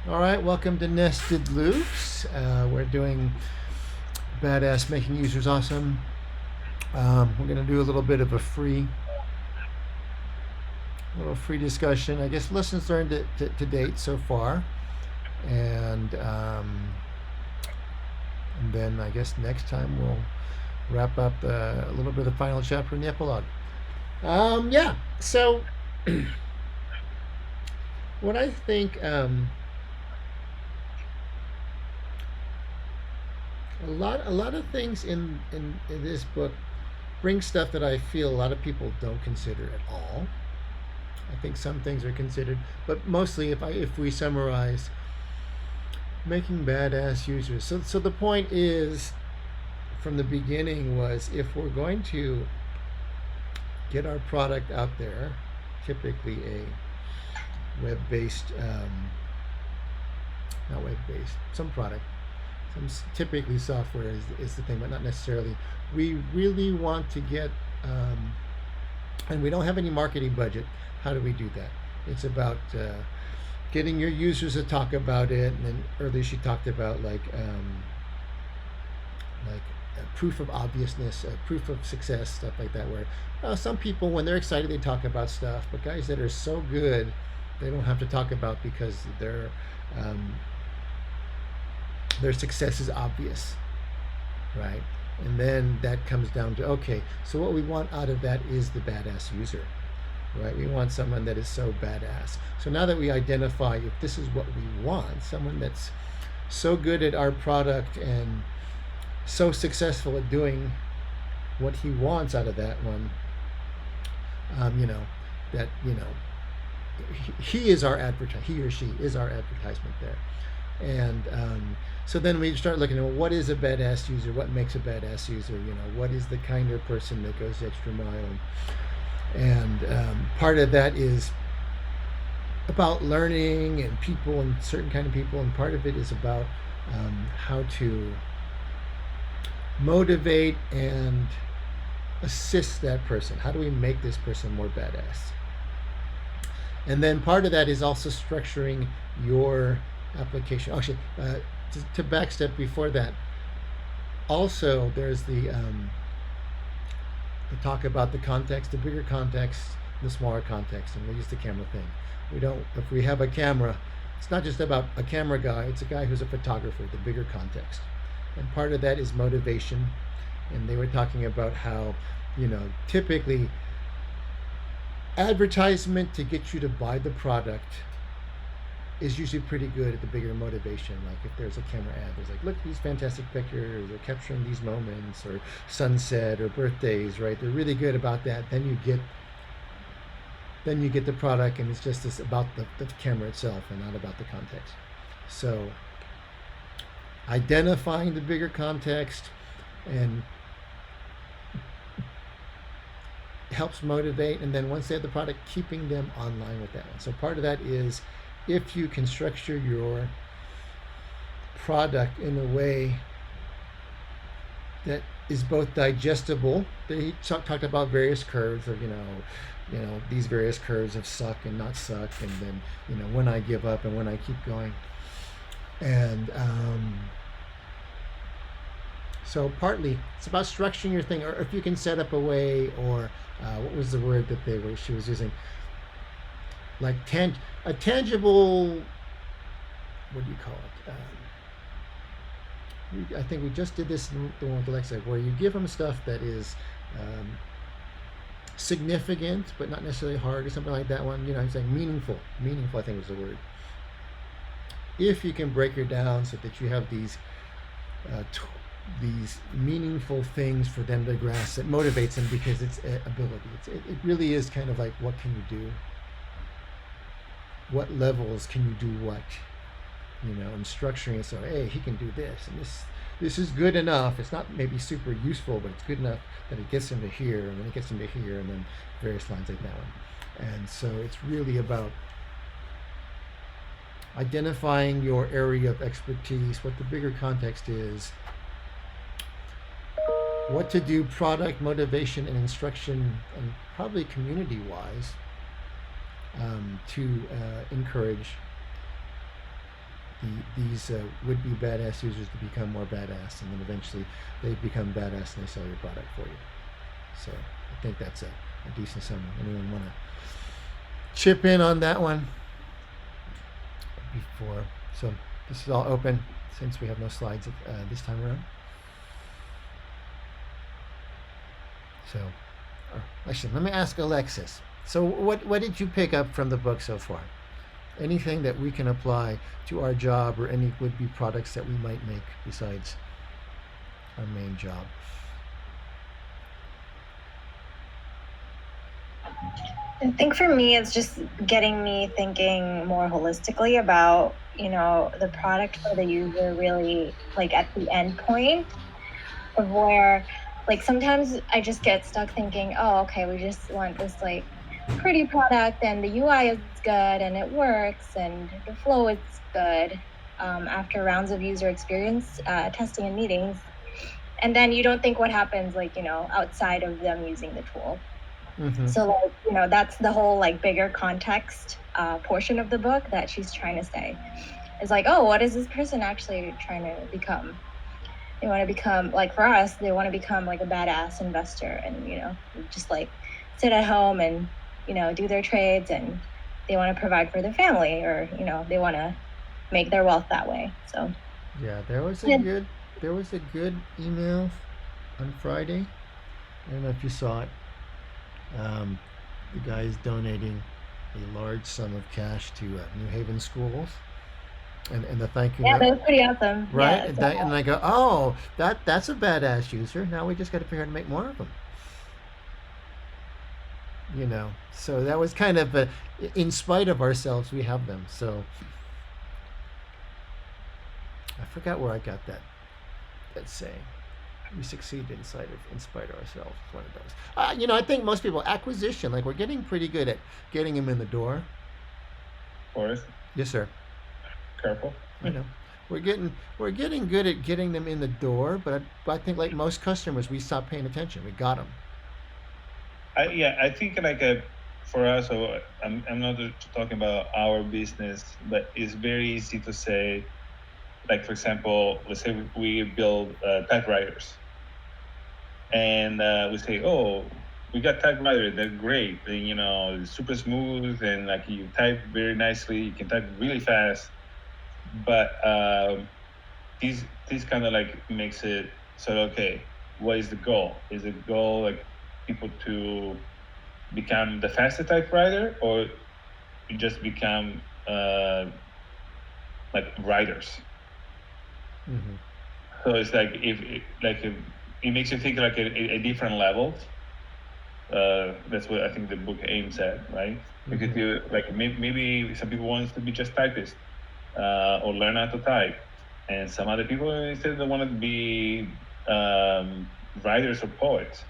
All right, welcome to Nested Loops. We're doing badass making users awesome. We're going to do a little bit of a little free discussion. I guess lessons learned to date so far, and and then I guess next time we'll wrap up a little bit of the final chapter in the epilogue. Yeah. So what I think. A lot of things in this book bring stuff that I feel a lot of people don't consider at all. I think some things are considered, but mostly if we summarize, making badass users. So the point is, from the beginning, was if we're going to get our product out there, typically a web-based, not web-based, some product, typically software is the thing, but not necessarily. We really want to get, and we don't have any marketing budget. How do we do that? It's about getting your users to talk about it. And then earlier she talked about like proof of obviousness, proof of success, stuff like that. Where some people, when they're excited, they talk about stuff, but guys that are so good, they don't have to talk about because um, their success is obvious, right? And then that comes down to, okay, so what we want out of that is the badass user, right? We want someone that is so badass. So now that we identify if this is what we want, someone that's so good at our product and so successful at doing what he wants out of that one, you know, that, you know, he is our advertisement, he or she is our advertisement there. And so then we start looking at, well, what is a badass user? What makes a badass user? You know, what is the kind of person that goes the extra mile? And part of that is about learning and people and certain kind of people, and part of it is about how to motivate and assist that person. How do we make this person more badass? And then part of that is also structuring your application. Actually, to backstep before that, also there's the talk about the context, the bigger context, the smaller context, and we'll use the camera thing. We don't. If we have a camera, it's not just about a camera guy. It's a guy who's a photographer. The bigger context, and part of that is motivation. And they were talking about how, you know, typically advertisement to get you to buy the product is usually pretty good at the bigger motivation. Like if there's a camera ad, there's like, look at these fantastic pictures, or capturing these moments, or sunset, or birthdays, right? They're really good about that. Then you get the product, and it's just this about the camera itself and not about the context. So identifying the bigger context and helps motivate, and then once they have the product, keeping them online with that one. So part of that is, if you can structure your product in a way that is both digestible. He talked about various curves of, these various curves of suck and not suck, and then, when I give up and when I keep going. And so partly it's about structuring your thing, or if you can set up a way, or what was the word that she was using? Like a tangible, what do you call it? I think we just did this in the one with Alexa, where you give them stuff that is significant, but not necessarily hard, or something like that one. I'm saying meaningful. Meaningful, I think was the word. If you can break it down so that you have these meaningful things for them to grasp, it motivates them because it's ability. It really is kind of like, what can you do? What levels can you do what? And structuring it so, hey, he can do this, and this is good enough. It's not maybe super useful, but it's good enough that it gets him to here, and then it gets him to here, and then various lines like that one. And so it's really about identifying your area of expertise, what the bigger context is, what to do product, motivation, and instruction, and probably community-wise, to encourage these would-be badass users to become more badass, and then eventually they become badass and they sell your product for you. So I think that's a decent summary. Anyone want to chip in on that one before? So this is all open since we have no slides this time around. So actually, let me ask Alexis. So what did you pick up from the book so far? Anything that we can apply to our job, or any would-be products that we might make besides our main job? I think for me, it's just getting me thinking more holistically about, the product for the user, really like at the end point of where, like, sometimes I just get stuck thinking, oh, okay, we just want this like pretty product and the UI is good and it works and the flow is good, after rounds of user experience testing and meetings. And then you don't think what happens, like, outside of them using the tool. Mm-hmm. So, like, that's the whole like bigger context portion of the book that she's trying to say. Is like, oh, what is this person actually trying to become? They want to become, like, for us, they want to become like a badass investor and, just like sit at home and, do their trades, and they want to provide for their family, or, they want to make their wealth that way. So, Yeah, there was yeah. a good email on Friday. I don't know if you saw it. The guy is donating a large sum of cash to New Haven schools, and the thank you Yeah, note, that was pretty awesome. right? Yeah. And I go, oh, that's a badass user. Now we just got to figure out how to make more of them. So that was kind of in spite of ourselves, we have them. So I forgot where I got that saying. We succeed in spite of ourselves. It's one of those. I think most people, acquisition, like, we're getting pretty good at getting them in the door. Forrest, Yes, sir. careful. I know. We're getting good at getting them in the door, but I think, like most customers, we stopped paying attention. We got them. I think like for us, so I'm not just talking about our business, but it's very easy to say, like, for example, let's say we build typewriters, and we say, oh, we got typewriters, they're great, super smooth, and like you type very nicely, you can type really fast, but this kind of like makes it so, okay, what is the goal? Is the goal like people to become the fastest typewriter, or you just become like writers? Mm-hmm. So it's like if it makes you think like a different level. That's what I think the book aims at, right? Because Mm-hmm. you like maybe some people want to be just typists or learn how to type, and some other people instead they want to be writers or poets.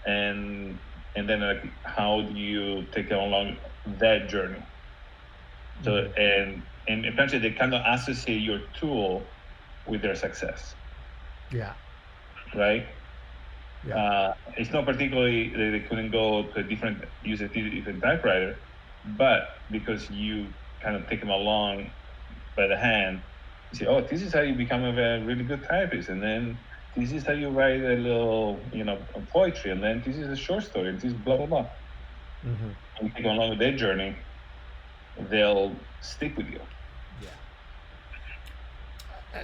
And then like how do you take them along that journey? So Mm-hmm. and eventually they kind of associate your tool with their success, Yeah. right? Yeah. It's not particularly they couldn't go to use a different typewriter, but because you kind of take them along by the hand, you say, oh, this is how you become a really good typist, and then this is how you write a little, poetry, and then this is a short story, and this is blah blah blah. Mm-hmm. And you take them along with their journey, they'll stick with you. Yeah.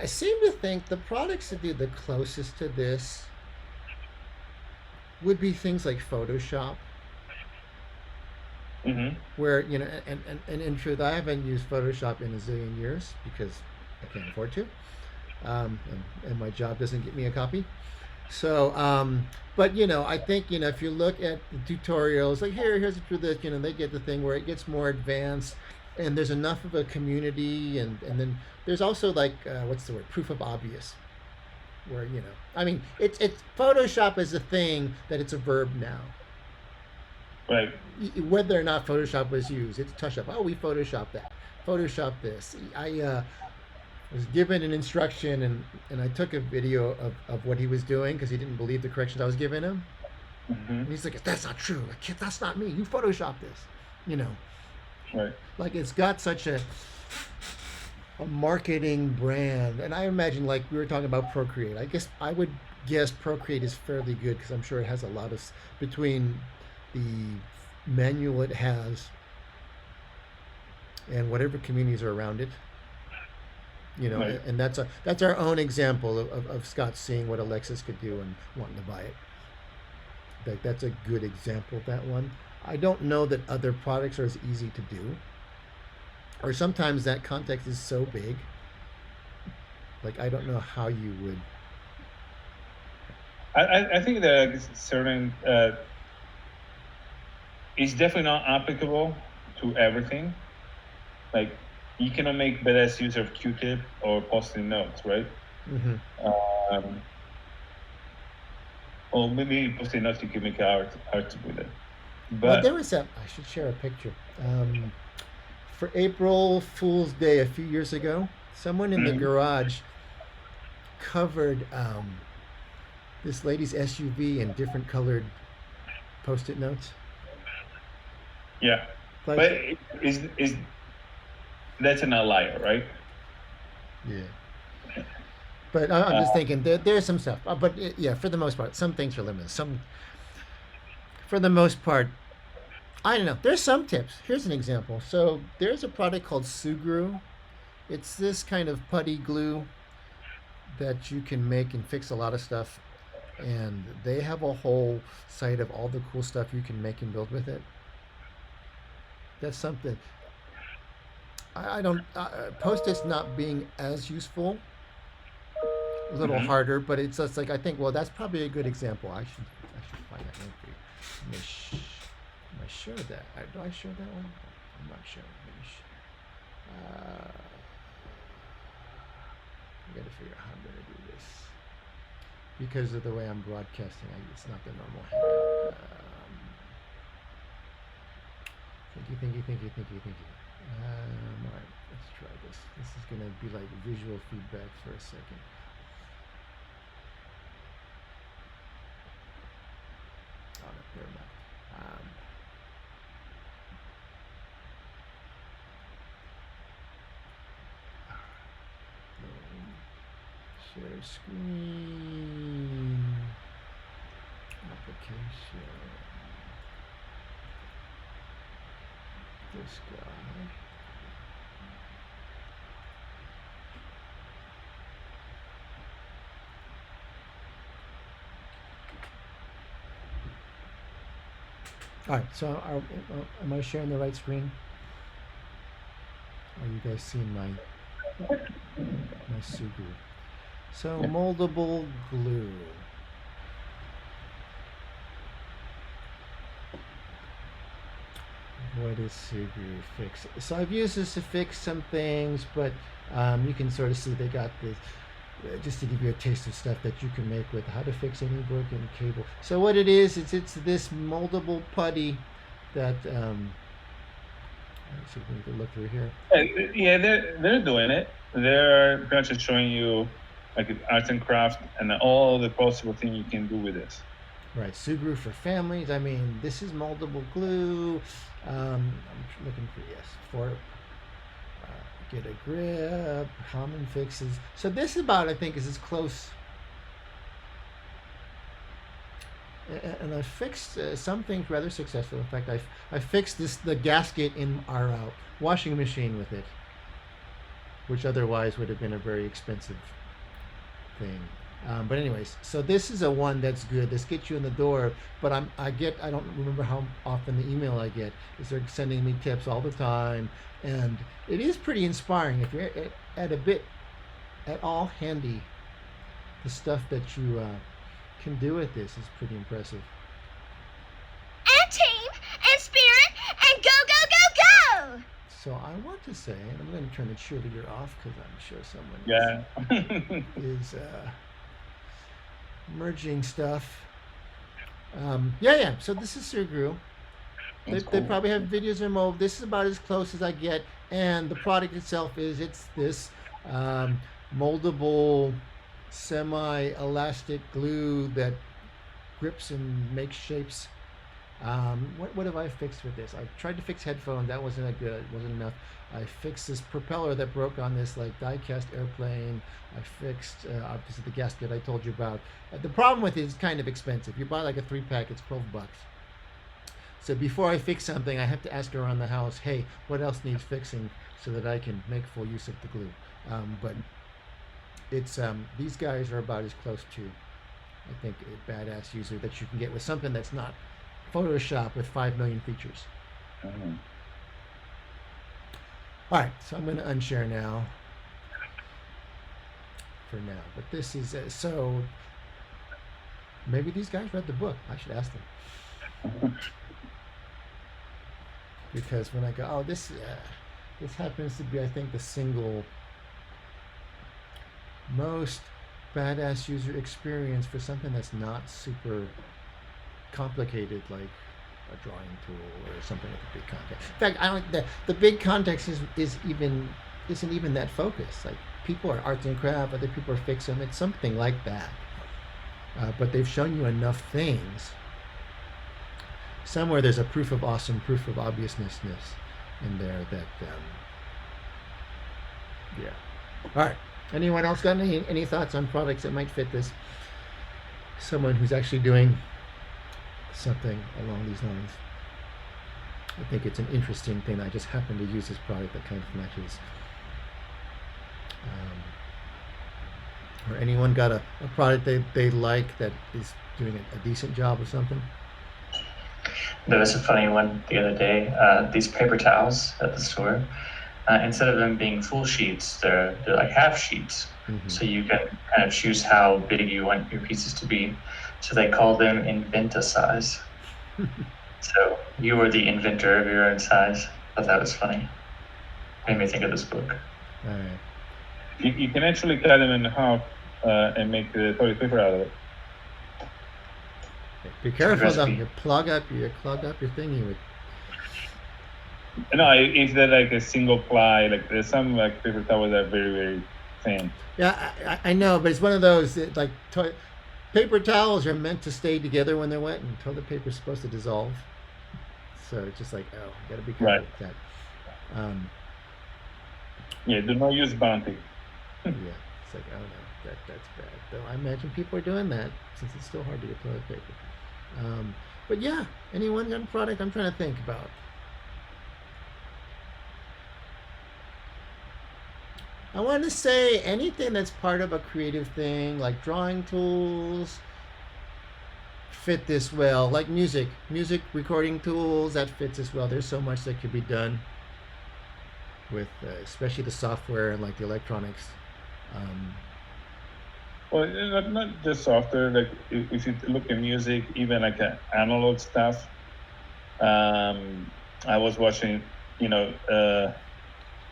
I seem to think the products that do the closest to this would be things like Photoshop, Mm-hmm. where, and in truth, I haven't used Photoshop in a zillion years because I can't afford to, and my job doesn't get me a copy. So, but I think, if you look at the tutorials, like, here's do this, they get the thing where it gets more advanced, and there's enough of a community, and then there's also, like, what's the word, proof of obvious, where, I mean, it's Photoshop is a thing that it's a verb now. Right. Whether or not Photoshop was used, it's touch up. Oh, we Photoshop that, Photoshop this. I was given an instruction, and I took a video of what he was doing because he didn't believe the corrections I was giving him. Mm-hmm. And he's like, that's not true. Like, that's not me. You Photoshop this. You know, Right. like, it's got such a a marketing brand, and I imagine like we were talking about Procreate. I guess I would guess Procreate is fairly good because I'm sure it has a lot of between the manual it has and whatever communities are around it. Right. And that's our own example of Scott seeing what Alexis could do and wanting to buy it. That's a good example of that one. I don't know that other products are as easy to do, or sometimes that context is so big. Like I don't know how you would. I think that certain it's definitely not applicable to everything. Like you cannot make badass use of Q-tip or post-it notes, right? Mm-hmm. Um, or maybe post-it notes you can make art with it. Well, But there was a. I should share a picture. For April Fool's Day a few years ago, someone in the mhm, garage covered this lady's SUV in different colored post-it notes. yeah, but Like, is that's an outlier, right? yeah. But I'm Uh, just thinking there's some stuff. But yeah, for the most part, some things are limited. For the most part, I don't know. There's some tips. Here's an example. So there's a product called Sugru. It's this kind of putty glue that you can make and fix a lot of stuff. And they have a whole site of all the cool stuff you can make and build with it. That's something. I don't. Post-its not being as useful, a little mhm. harder, but it's just like I think. Well, that's probably a good example. I should find that link for you. Am I sure that? Do I show that one? I'm not sure. I got to figure out how I'm going to do this because of the way I'm broadcasting. It's not the normal hangout. Thank you. All right, let's try this. This is going to be like visual feedback for a second. Oh, no, never mind. Share screen. Application. This guy. All right, so am I sharing the right screen? Are you guys seeing my Sugu? So Yeah. moldable glue. What is Sugu fix? So I've used this to fix some things, but you can sort of see they got this just to give you a taste of stuff that you can make with how to fix any broken cable. So what it is, it's this moldable putty that let's see if we can look through here. Yeah, they're doing it. They're pretty much just showing you like arts and craft and all the possible thing you can do with this. Right, Subaru for families. I mean, this is moldable glue. I'm looking for yes for get a grip, common fixes. So this about I think is as close. And I fixed some things rather successful. In fact, I fixed the gasket in our washing machine with it, which otherwise would have been a very expensive thing. But anyways, so this is a one that's good. This gets you in the door. But I don't remember how often the email I get is they're sending me tips all the time, and it is pretty inspiring. If you're at a bit at all handy, the stuff that you can do with this is pretty impressive. And team, and spirit, and go, go, go, go! So I want to say, and I'm going to turn the cheerleader off because I'm sure someone Yeah. is merging stuff. Yeah. So this is Surgrew. They Cool. probably have videos removed. This is about as close as I get, and the product itself it's this moldable, semi-elastic glue that grips and makes shapes. What have I fixed with this? I tried to fix headphones. That wasn't enough. I fixed this propeller that broke on this like die-cast airplane. I fixed obviously the gasket I told you about. The problem with it is kind of expensive. You buy like a 3-pack, it's $12. So before I fix something, I have to ask around the house, hey, what else needs fixing so that I can make full use of the glue. But it's these guys are about as close to, I think, a badass user that you can get with something that's not Photoshop with 5 million features. Mhm. All right, so I'm going to unshare now for now. But this is so maybe these guys read the book. I should ask them. Because when I go, oh, this happens to be, I think, the single most badass user experience for something that's not super complicated, like a drawing tool or something with a big context. In fact, I don't. The big context isn't even that focused. Like people are arts and craft, other people are fixing. It's something like that. But they've shown you enough things. Somewhere there's a proof of awesome, proof of obviousness in there that, yeah. All right. Anyone else got any thoughts on products that might fit this? Someone who's actually doing something along these lines. I think it's an interesting thing. I just happen to use this product that kind of matches. Or anyone got a product they like that is doing a decent job of something? There was a funny one the other day. These paper towels at the store, instead of them being full sheets, they're like half sheets. Mm-hmm. So you can kind of choose how big you want your pieces to be. So they call them Inventa-size. So you were the inventor of your own size. I thought that was funny. Made me think of this book. All right. You can actually cut them in half and make the toilet paper out of it. Be careful though. Recipe. You clog up your thingy with. No, if they're like a single ply, like there's some like paper towels that are very, very thin. Yeah, I know, but it's one of those that, like paper towels are meant to stay together when they're wet, and toilet paper is supposed to dissolve. So it's just like, oh, you got to be careful Right. with that. Yeah, do not use Bounty. Yeah, it's like, oh no, that's bad. Though I imagine people are doing that since it's still hard to get toilet paper. But yeah, anyone got a product I'm trying to think about? I want to say anything that's part of a creative thing, like drawing tools, fit this well. Like music recording tools, that fits as well. There's so much that could be done with, especially the software and like the electronics. Well, not just software. Like if you look at music, even like analog stuff. I was watching,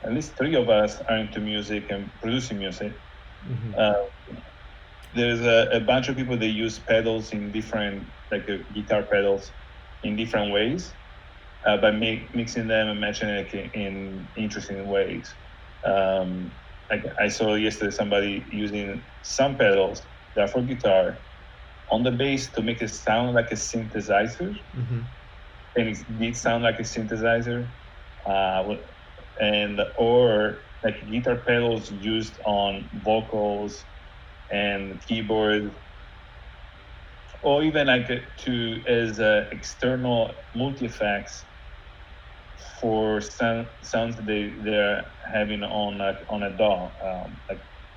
at least 3 of us are into music and producing music. Mm-hmm. There's a bunch of people that use pedals in different, like guitar pedals, in different ways, by mixing them and matching it in interesting ways. Like I saw yesterday somebody using some pedals that are for guitar on the bass to make it sound like a synthesizer, Mm-hmm. and it did sound like a synthesizer, or like guitar pedals used on vocals and keyboard, or even like as external multi effects for sounds that they're having on a DAW.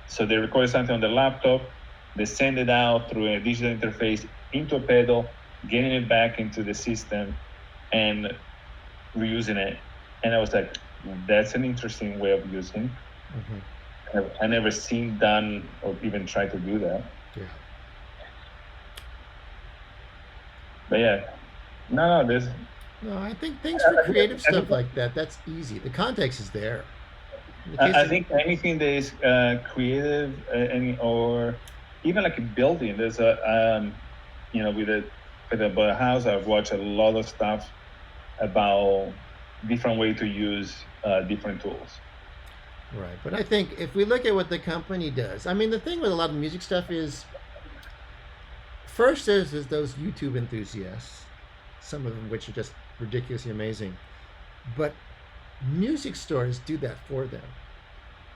So they record something on the laptop, they send it out through a digital interface into a pedal, getting it back into the system, and reusing it. And I was like, that's an interesting way of using. Mm-hmm. I never seen done or even tried to do that. Yeah. But yeah, no, there's. No, I think things for creative stuff like that, that's easy. The context is there. In the case I of- think anything that is creative, or even like a building. There's about a house, I've watched a lot of stuff about different way to use different tools. Right, but I think if we look at what the company does, I mean, the thing with a lot of music stuff is, first there's those YouTube enthusiasts, some of them which are just ridiculously amazing, but Music stores do that for them.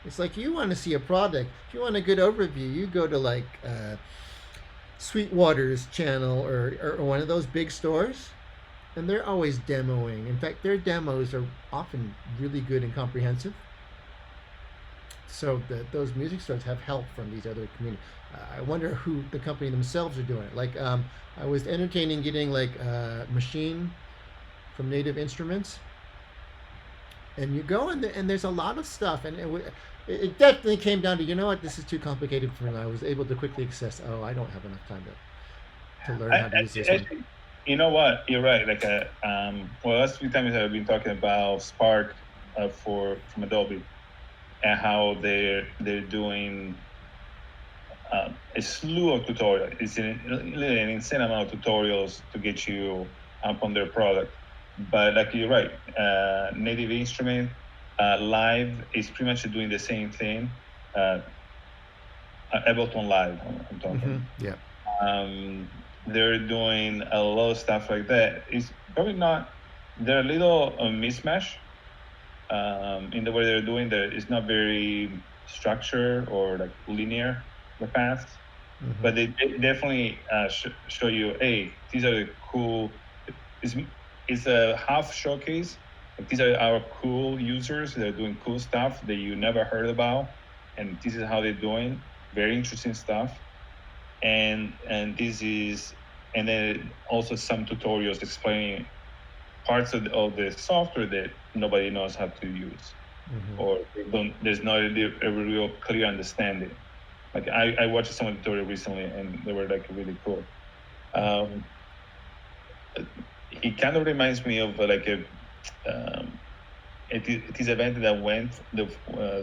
It's like you want to see a product, if you want a good overview, you go to like Sweetwater's channel or one of those big stores, and they're always demoing. In fact, their demos are often really good and comprehensive. So those music stores have help from these other communities. I wonder who the company themselves are doing it. Like I was entertaining getting like a machine from Native Instruments, and you go and there's a lot of stuff, and it definitely came down to, you know what, this is too complicated for me. I was able to quickly access. Oh, I don't have enough time to learn how to use this one. You know what? You're right. Like, well, last few times I've been talking about Spark from Adobe, and how they're doing a slew of tutorials. It's an insane amount of tutorials to get you up on their product. But like you're right, Native Instrument Live is pretty much doing the same thing. Ableton Live, I'm talking. Mm-hmm. Yeah. They're doing a lot of stuff like that. It's probably not. They're a little mismatch in the way they're doing. It's not very structured or like linear, the paths. Mm-hmm. But they definitely show you, hey, these are the cool. It's a half showcase. Like, these are our cool users. They're doing cool stuff that you never heard about, and this is how they're doing. Very interesting stuff. And then also some tutorials explaining parts of the software that nobody knows how to use, mm-hmm. or there's not a real clear understanding. Like I watched some tutorial recently, and they were like really cool. It kind of reminds me of like this event that went. There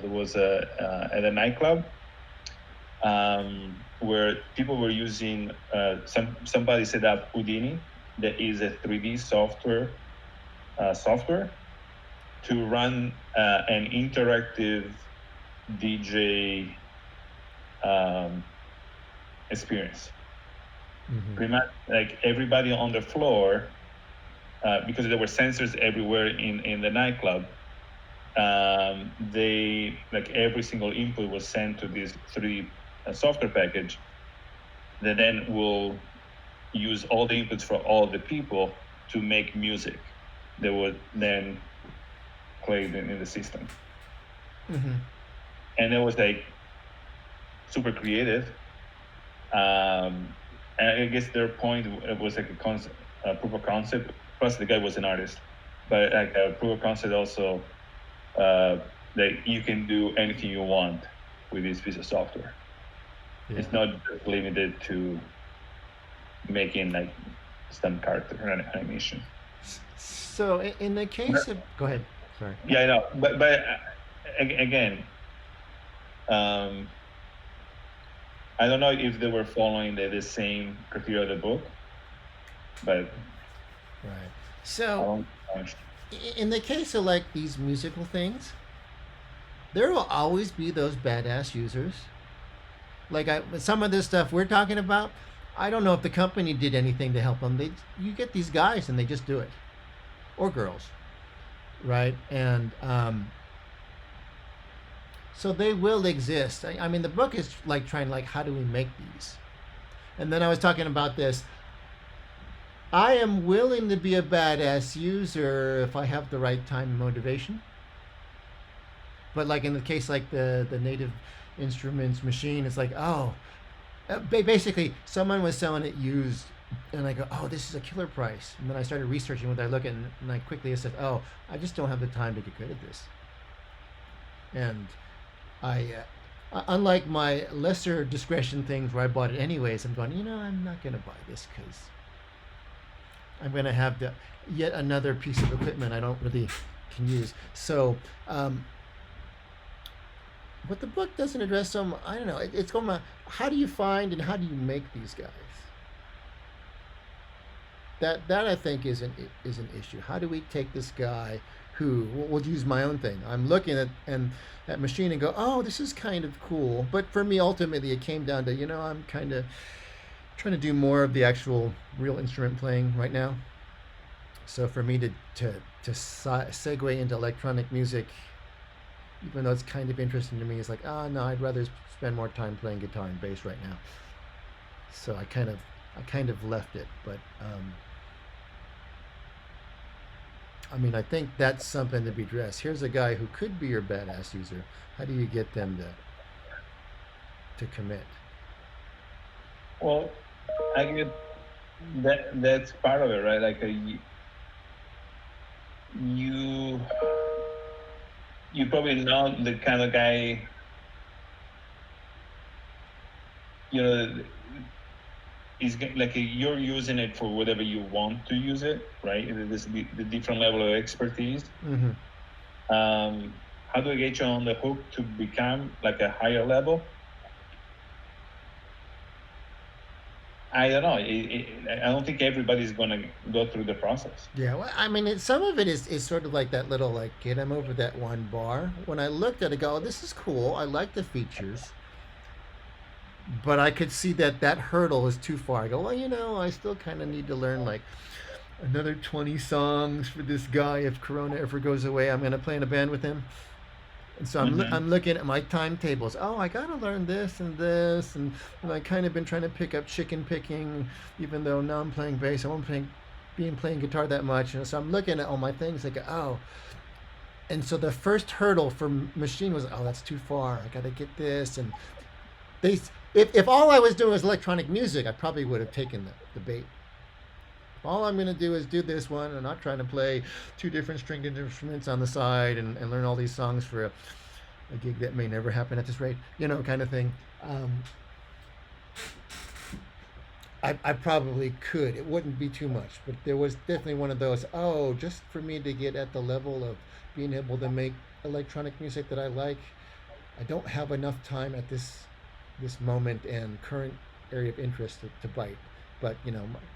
was at a nightclub. Where people were using somebody set up Houdini, that is a 3D software to run an interactive DJ experience. Mm-hmm. Pretty much like everybody on the floor, because there were sensors everywhere in the nightclub. They, like, every single input was sent to this 3D software package that then will use all the inputs for all the people to make music that would then play in the system. Mm-hmm. And it was like super creative. And I guess their point was like a proof of concept. Plus, the guy was an artist, but like a proof of concept also that you can do anything you want with this piece of software. Yeah. It's not limited to making like some character animation. So in the case of, go ahead. Sorry. Yeah, I know, but again, I don't know if they were following the same criteria of the book, but right. So in the case of like these musical things, there will always be those badass users. Like some of this stuff we're talking about, I don't know if the company did anything to help them. You get these guys and they just do it, or girls, right? And so they will exist. I mean, the book is like trying, like, how do we make these? And then I was talking about this. I am willing to be a badass user if I have the right time and motivation. But like in the case like the Native Instruments machine, it's like, oh, basically someone was selling it used, and I go, oh, this is a killer price. And then I started researching what I look at, and I quickly said, oh, I just don't have the time to get good at this. And I, unlike my lesser discretion things where I bought it anyways, I'm going, I'm not going to buy this because I'm going to have yet another piece of equipment I don't really can use. So, what the book doesn't address some, I don't know, it's going to, how do you find and how do you make these guys? That I think is an issue. How do we take this guy who, we'll use my own thing. I'm looking at that machine and go, oh, this is kind of cool. But for me, ultimately, it came down to, I'm kind of trying to do more of the actual real instrument playing right now. So for me to to segue into electronic music, even though it's kind of interesting to me, is like, oh no, I'd rather spend more time playing guitar and bass right now. So I kind of left it, but I mean, I think that's something to be addressed. Here's a guy who could be your badass user. How do you get them to commit? Well, I get that's part of it, right? Like you probably not the kind of guy, you know, is like you're using it for whatever you want to use it, right? There's the different level of expertise. Mm-hmm. How do I get you on the hook to become like a higher level? I don't know. I don't think everybody's going to go through the process. Yeah, well, I mean, some of it is sort of like that little, like, get them over that one bar. When I looked at it, I go, oh, this is cool. I like the features. But I could see that hurdle is too far. I go, well, I still kind of need to learn, like, another 20 songs for this guy. If Corona ever goes away, I'm going to play in a band with him. And so I'm looking at my timetables. Oh, I got to learn this and this. And I kind of been trying to pick up chicken picking, even though now I'm playing bass. I won't playing guitar that much. And so I'm looking at all my things like, oh. And so the first hurdle for machine was, oh, that's too far. I got to get this. And if all I was doing was electronic music, I probably would have taken the bait. All I'm going to do is do this one and not trying to play two different stringed instruments on the side and learn all these songs for a gig that may never happen at this rate, kind of thing. I probably could. It wouldn't be too much, but there was definitely one of those, just for me to get at the level of being able to make electronic music that I like, I don't have enough time at this moment and current area of interest to bite. But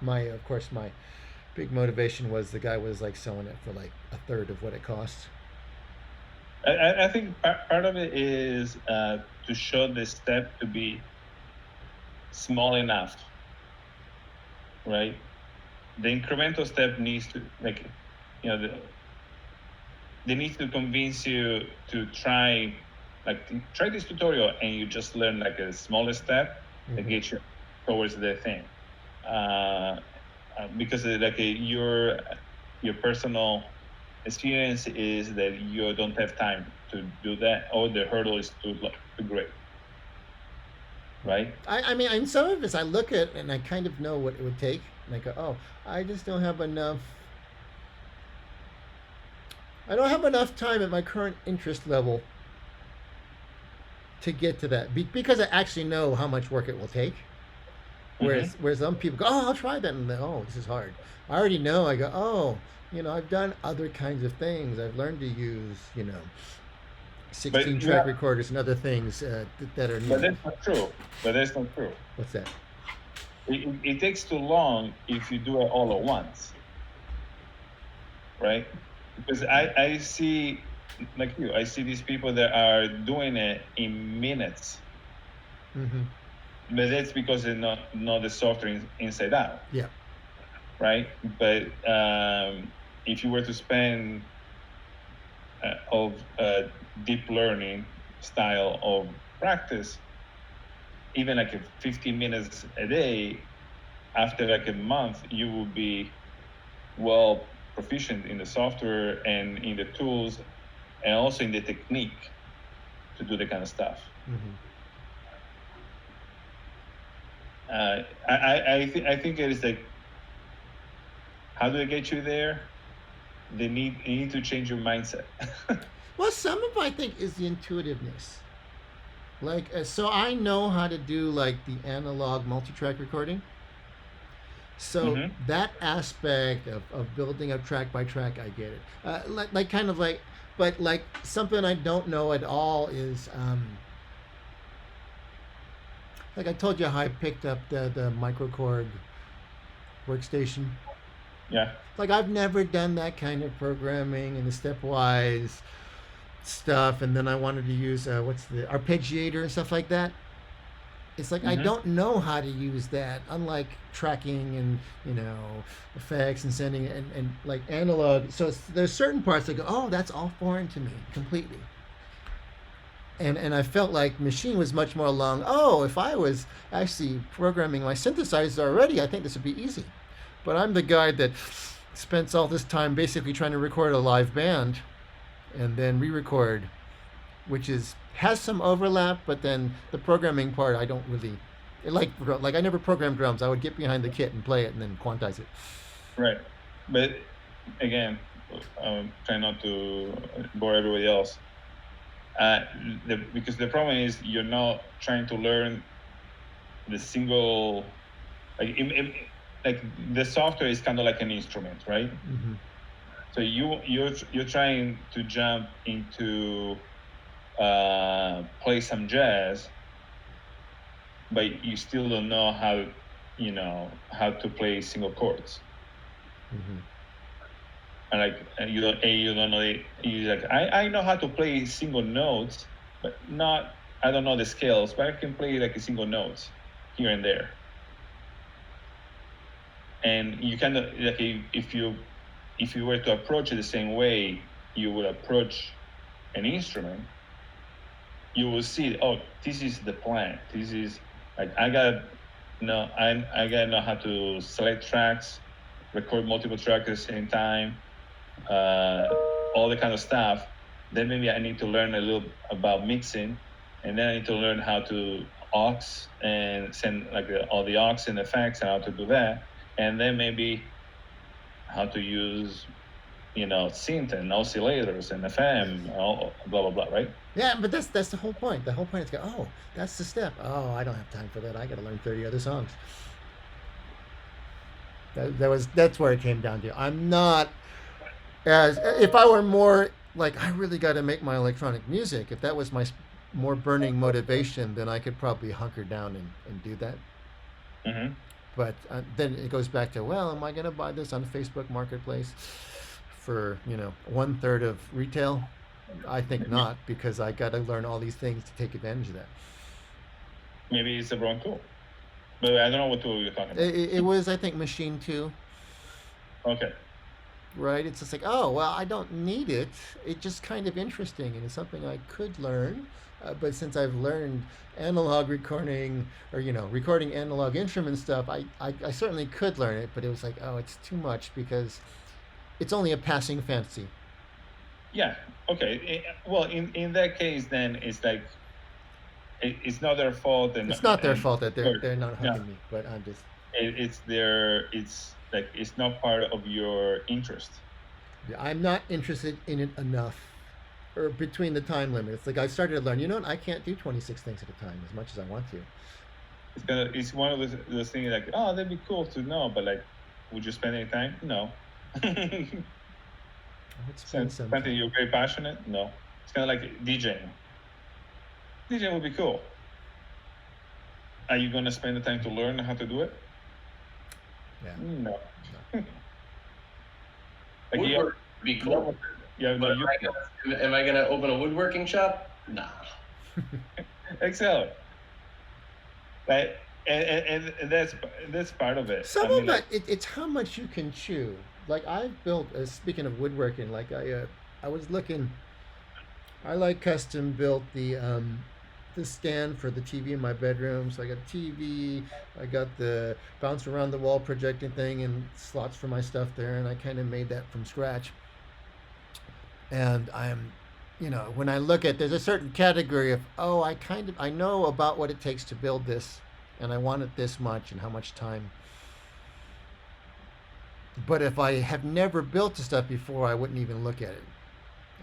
my big motivation was the guy was like selling it for like a third of what it costs. I think part of it is to show the step to be small enough, right? The incremental step needs to they need to convince you to try this tutorial, and you just learn like a smaller step that gets you towards the thing. Because your personal experience is that you don't have time to do that, or the hurdle is too great, right? I mean, in some of this, I look at and I kind of know what it would take, and I go, I just don't have enough. I don't have enough time at my current interest level to get to that, because I actually know how much work it will take. Whereas some people go, I'll try that, and this is hard. I already know. I go, I've done other kinds of things. I've learned to use, 16-track recorders and other things that are new. But that's not true. What's that? It takes too long if you do it all at once, right? Because I see, like you, I see these people that are doing it in minutes. Mm-hmm. But that's because they know the software inside out. Yeah. Right? But if you were to spend of deep learning style of practice, even like 15 minutes a day, after like a month, you will be well proficient in the software and in the tools, and also in the technique to do the kind of stuff. Mm-hmm. I think it is like, how do I get you there? You need to change your mindset. Well, some of I think is the intuitiveness. Like, so I know how to do like the analog multi-track recording. So that aspect of building up track by track, I get it. But like something I don't know at all is. Like I told you how I picked up the microKORG workstation. Yeah. Like I've never done that kind of programming and the stepwise stuff, and then I wanted to use what's the arpeggiator and stuff like that. It's like I Mm-hmm. don't know how to use that. Unlike tracking and effects and sending and like analog. So there's certain parts that go, oh, that's all foreign to me completely. And I felt like machine was much more along. Oh, if I was actually programming my synthesizer already, I think this would be easy. But I'm the guy that spends all this time basically trying to record a live band and then re-record, which is has some overlap, but then the programming part I don't really like I never programmed drums. I would get behind the kit and play it and then quantize it. Right. But again, try not to bore everybody else. Because the problem is you're not trying to learn the single, like the software is kind of like an instrument, right? Mm-hmm. So you're trying to jump into play some jazz, but you still don't know how to play single chords. Mm-hmm. And you don't know you like I know how to play single notes, but not I don't know the scales, but I can play like a single notes here and there. And you kind of like if you were to approach it the same way you would approach an instrument, you will see, oh, this is the plan. This is like I gotta know how to select tracks, record multiple tracks at the same time. All the kind of stuff. Then maybe I need to learn a little about mixing, and then I need to learn how to aux and send like all the aux and effects and how to do that, and then maybe how to use synth and oscillators and FM, all, blah blah blah, right? Yeah, but that's the whole point. The whole point is go, oh, that's the step. Oh, I don't have time for that. I got to learn 30 other songs. That's where it came down to. I'm not as if I were more like I really got to make my electronic music. If that was my more burning motivation, then I could probably hunker down and do that. Mm-hmm. But then it goes back to, well, am I going to buy this on Facebook Marketplace for 1/3 of retail? I think not, because I got to learn all these things to take advantage of that. Maybe it's the wrong tool, but I don't know what tool you're talking about. It was, I think, Machine 2. Okay. Right? It's just like, oh, well, I don't need it. It's just kind of interesting, and it's something I could learn. But since I've learned analog recording, or recording analog instrument stuff, I certainly could learn it. But it was like, oh, it's too much because it's only a passing fancy. Yeah. Okay. Well, in that case, then it's like it's not their fault, and It's not their fault that they're not hugging me. But I'm just it's like it's not part of your interest. I'm not interested in it enough, or between the time limit. It's like I started to learn. You know what? I can't do 26 things at a time as much as I want to. It's one of those things like, oh, that'd be cool to know, but like, would you spend any time? No. I would spend some Something you're very passionate? No. It's kind of like DJing. DJing would be cool. Are you going to spend the time to learn how to do it? Yeah. No. Woodwork would be cool. Yeah, But no, am I gonna open a woodworking shop? Nah. Excel. Right, and that's part of it. Some of it's how much you can chew. Like I've built. Speaking of woodworking, like I was looking. I like custom built the stand for the TV in my bedroom. So I got a TV. I got the bounce around the wall projecting thing and slots for my stuff there, and I kind of made that from scratch. And I'm, when I look at, there's a certain category of, oh, I know about what it takes to build this, and I want it this much and how much time. But if I have never built the stuff before, I wouldn't even look at it.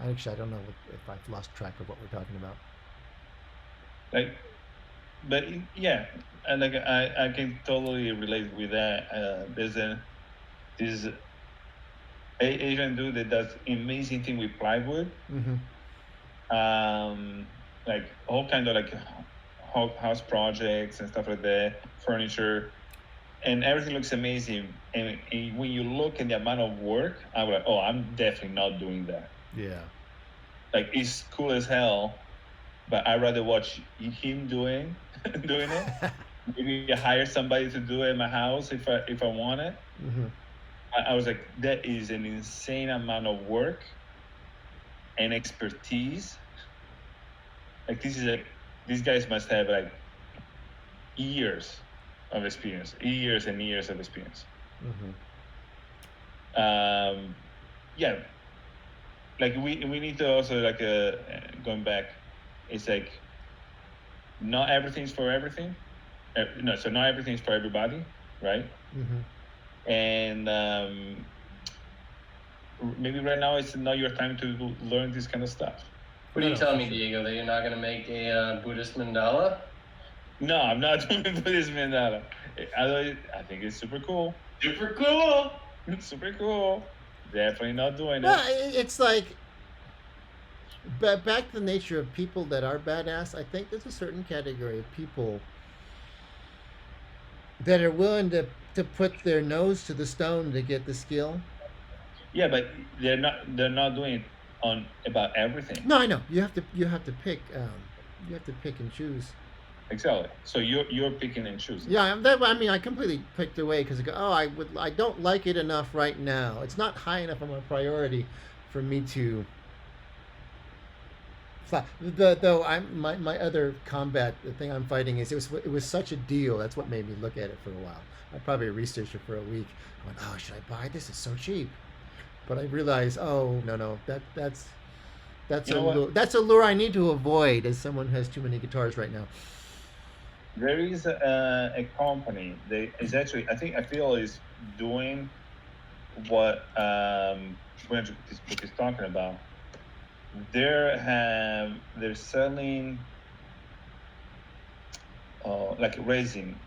Actually, I don't know if I've lost track of what we're talking about. Like, but yeah, and like I can totally relate with that. There's this Asian dude that does amazing thing with plywood. Mm-hmm. Like all kind of like house projects and stuff like that, furniture, and everything looks amazing. And when you look at the amount of work, I'm like, oh, I'm definitely not doing that. Yeah. Like it's cool as hell, but I'd rather watch him doing it. Maybe I hire somebody to do it in my house if I want it. Mm-hmm. I was like, that is an insane amount of work and expertise. Like these guys must have like years of experience, years and years of experience. Mm-hmm. Yeah, like we need to also like going back. It's like not everything's for everything. No, so not everything's for everybody, right? Mm-hmm. And maybe right now it's not your time to learn this kind of stuff. What are you telling me, Diego, that you're not going to make a Buddhist mandala? No, I'm not doing Buddhist mandala. I think it's super cool. Super cool. Super cool. Definitely not doing Well, it. it's like back to the nature of people that are badass. I think there's a certain category of people that are willing to put their nose to the stone to get the skill. Yeah, but they're not doing it on about everything. No, I know. You have to pick. You have to pick and choose. Exactly. So you're picking and choosing. Yeah, I mean, I completely picked away because I go, I don't like it enough right now. It's not high enough on my priority for me to. Though my other combat, the thing I'm fighting is it was such a deal. That's what made me look at it for a while. I probably researched it for a week. I went, oh, should I buy this? It's so cheap. But I realized, oh no, that's a lure I need to avoid as someone who has too many guitars right now. There is a company. Is actually I feel is doing what this book is talking about. They're selling like resin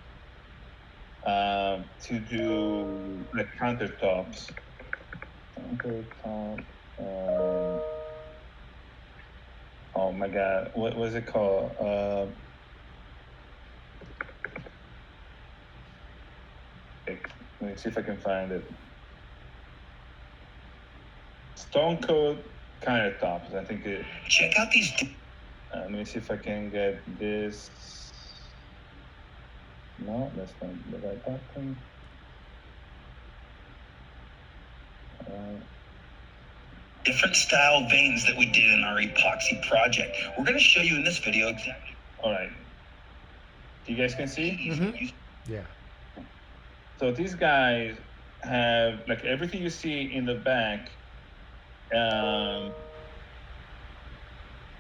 to do like countertops. Oh my god, what was it called? Let me see if I can find it. Stone Coat countertops. I think it. Check out these. Let me see if I can get this. No, that's not the right button. Different style veins that we did in our epoxy project. We're going to show you in this video exactly. All right. You guys can see? Mm-hmm. Yeah. So these guys have like everything you see in the back.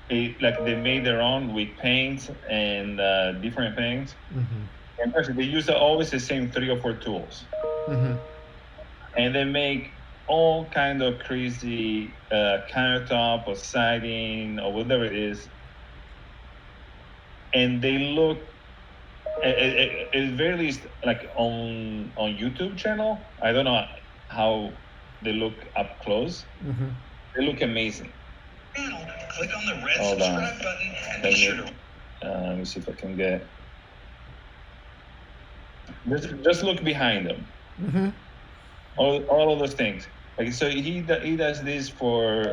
They made their own with paint and different things. Mm-hmm. And actually, they use always the same 3 or 4 tools. Mm-hmm. And they make all kind of crazy countertop or siding or whatever it is. And they look, at very least, like on YouTube channel. I don't know how they look up close. Mm-hmm. They look amazing. Click on the red subscribe button and be sure to. Let me see if I can get. Just look behind them. Mm-hmm. All of those things. Like so, he does this for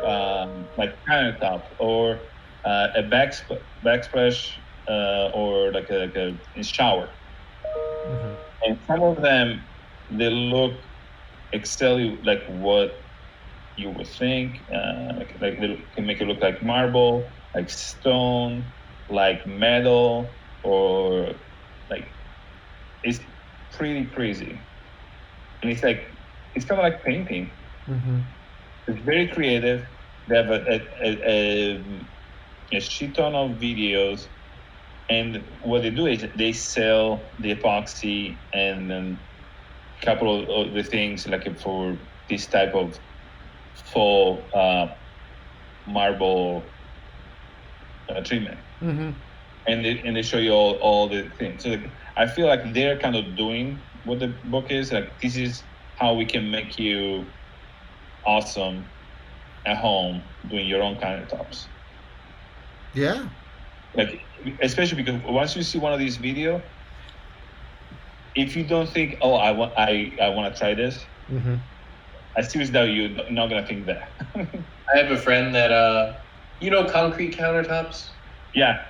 like countertop or a backsplash or like a shower. Mm-hmm. And some of them they look exactly like what you would think. Like they can make it look like marble, like stone, like metal, or like it's pretty crazy. And it's kind of like painting. Mm-hmm. It's very creative. They have a shit ton of videos, and what they do is they sell the epoxy and then a couple of the things like for this type of full marble treatment. Mm-hmm. And they show you all the things. So I feel like they're kind of doing what the book is. Like this is how we can make you awesome at home doing your own countertops. Yeah. Like especially because once you see one of these videos, if you don't think, oh, I want to try this, mm-hmm. I seriously doubt you're not gonna think that. I have a friend that concrete countertops. Yeah.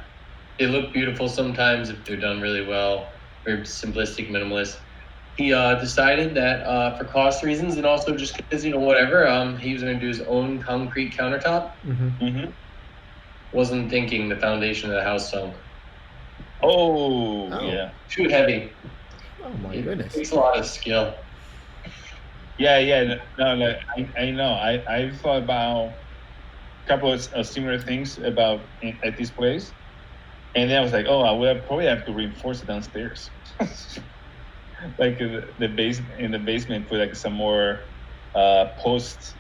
They look beautiful sometimes if they're done really well. Very simplistic, minimalist. He decided that for cost reasons and also just because, whatever, he was going to do his own concrete countertop. Mm-hmm. Wasn't thinking the foundation of the house sunk. Oh, Oh. yeah. Too heavy. Oh my It goodness. takes a lot of skill. Yeah. No, like, I know. I thought about a couple of similar things at this place. And then I was like, oh, I would probably have to reinforce it downstairs. Like the base in the basement, put like some more posts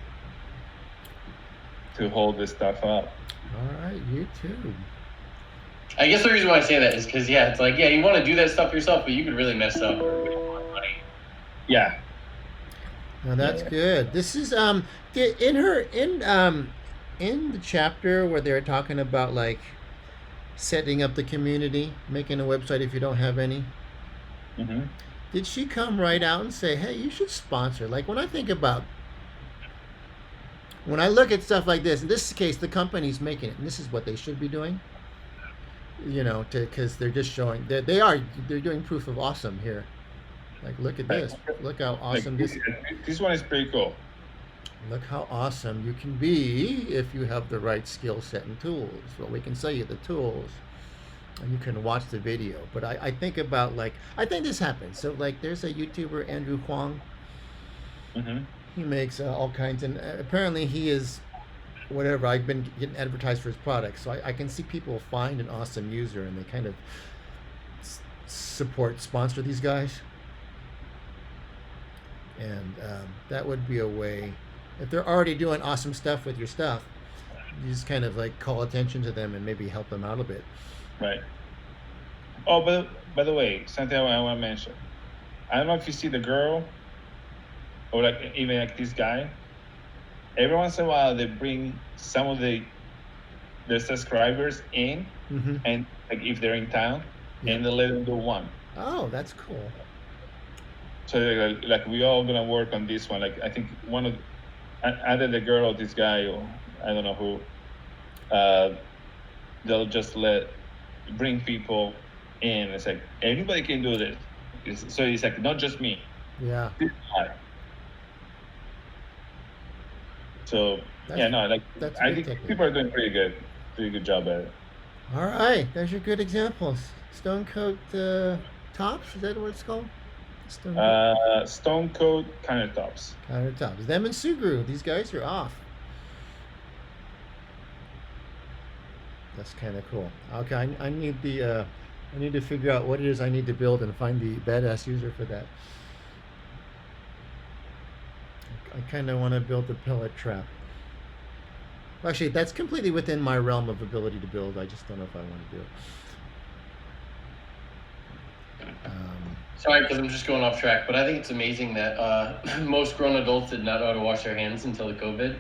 to hold this stuff up. All right, YouTube. I guess the reason why I say that is because, it's like, you want to do that stuff yourself, but you could really mess up or waste a lot of money. Yeah. Now that's good. This is in the chapter where they're talking about like setting up the community, making a website if you don't have any. Mm-hmm. Did she come right out and say, "Hey, you should sponsor"? Like when I look at stuff like this, in this case, the company's making it, and this is what they should be doing. Because they're just showing they're doing proof of awesome here. Like, look at this. Look how awesome this one is pretty cool. Look how awesome you can be if you have the right skill set and tools. Well, we can sell you the tools, and you can watch the video. But I think about I think this happens. So there's a YouTuber, Andrew Huang. Mm-hmm. He makes all kinds, and apparently he is whatever. I've been getting advertised for his products, so I can see people find an awesome user and they kind of sponsor these guys. And that would be a way, if they're already doing awesome stuff with your stuff, you just kind of call attention to them and maybe help them out a bit. Right. Oh, but by the way, something I want to mention. I don't know if you see the girl or even this guy. Every once in a while, they bring some of their subscribers in, Mm-hmm. and if they're in town, and they let them do one. Oh, that's cool. So we all gonna work on this one. I think one of either the girl or this guy, or I don't know who. They'll just bring people in. It's like anybody can do this. So it's not just me. Yeah. So That's I good think technique. people are doing pretty good job at it. All right, there's your good examples. Stone coat tops, is that what it's called? Stone coat countertops. Countertops. Them and Sugru, these guys are off. That's kind of cool. Okay, I need I need to figure out what it is I need to build and find the badass user for that. I kind of want to build the pellet trap. Actually, that's completely within my realm of ability to build. I just don't know if I want to do it. Sorry, because I'm just going off track, but I think it's amazing that most grown adults did not know how to wash their hands until the COVID.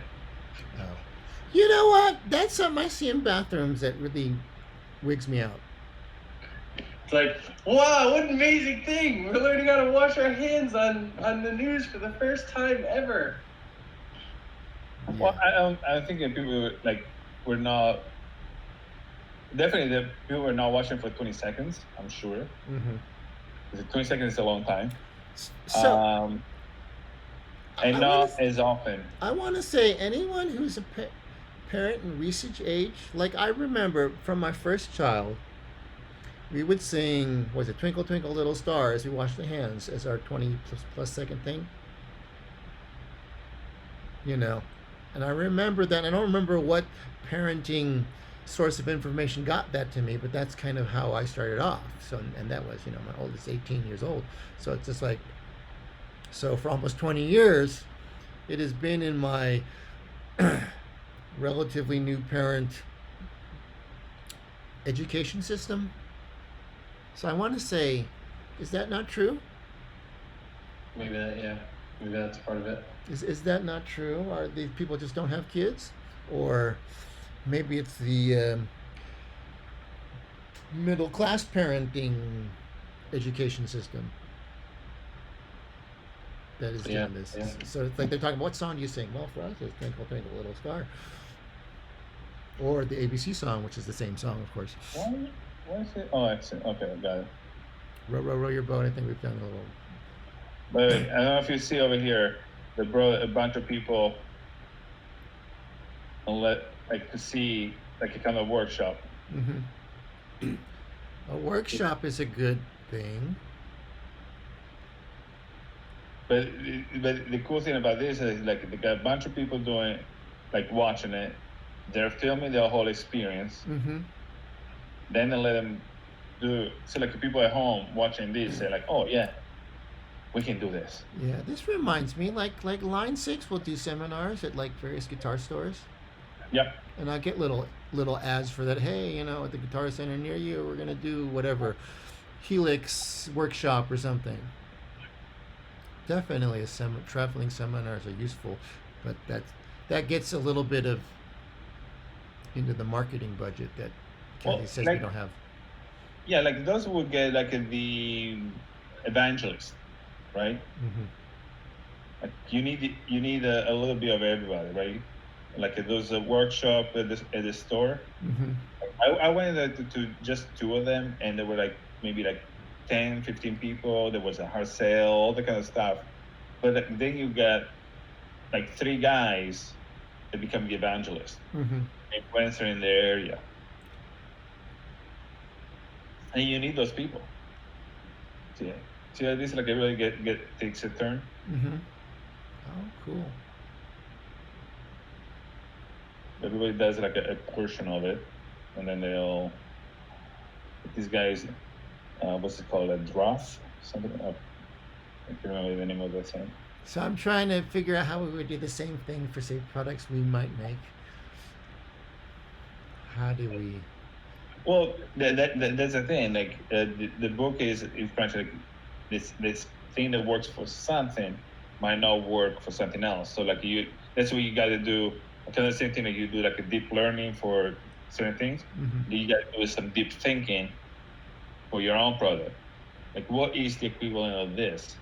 You know what? That's something I see in bathrooms that really wigs me out. It's like, wow, what an amazing thing! We're learning how to wash our hands on the news for the first time ever. Yeah. Well, I think that people were not. Definitely, the people were not watching for 20 seconds. I'm sure. Mm-hmm. 20 seconds is a long time. So, and not as often. I want to say anyone who's a parent in research age, I remember from my first child, we would sing, was it Twinkle Twinkle Little Star as we washed the hands as our 20 plus second thing? And I remember that. I don't remember what parenting source of information got that to me, but that's kind of how I started off. So, and that was, my oldest 18 years old. So it's just so for almost 20 years, it has been in my relatively new parent education system. So I want to say, is that not true? Maybe that's part of it. Is that not true? Are these people just don't have kids? Or maybe it's the middle class parenting education system that is doing this. Yeah. So it's they're talking about, what song do you sing? Well, for us, it's Twinkle Twinkle Little Star. or the ABC song, which is the same song, of course. What is it? Oh, excellent. Okay, got it. Row, row, row your boat. I think we've done a little. But I don't know if you see over here, they brought a bunch of people and to see like a kind of workshop. Mm-hmm. A workshop is a good thing. But the cool thing about this is like they got a bunch of people doing, like watching it. They're filming the whole experience. Mm-hmm. Then they let them do. So like people at home watching this, say like, oh yeah, we can do this. Yeah, this reminds me, like Line 6 will do seminars at like various guitar stores. Yep. And I get little ads for that. Hey, you know, at the Guitar Center near you, we're gonna do whatever, Helix workshop or something. Definitely, traveling seminars are useful, but that gets a little bit of into the marketing budget that Kelly says we don't have. Yeah, like those would get like the evangelist, right? Mm-hmm. Like you need a little bit of everybody, right? Like there's a workshop at the store. Mm-hmm. I went to just two of them, and there were like maybe like 10, 15 people. There was a hard sale, all that kind of stuff. But then you got like three guys that become the evangelist. Mm-hmm. Influencer in their area. And you need those people. See, this like it really takes a turn. Mm-hmm. Oh, cool. Everybody does like a portion of it, and then these guys, what's it called, a draft, something. I can't remember the name of that thing. So I'm trying to figure out how we would do the same thing for, say, products we might make. How do we? Well, that's the thing. Like the book is pretty like this thing that works for something might not work for something else. So like that's what you got to do. Kind of the same thing that you do like a deep learning for certain things. Mm-hmm. You got to do some deep thinking for your own product. Like what is the equivalent of this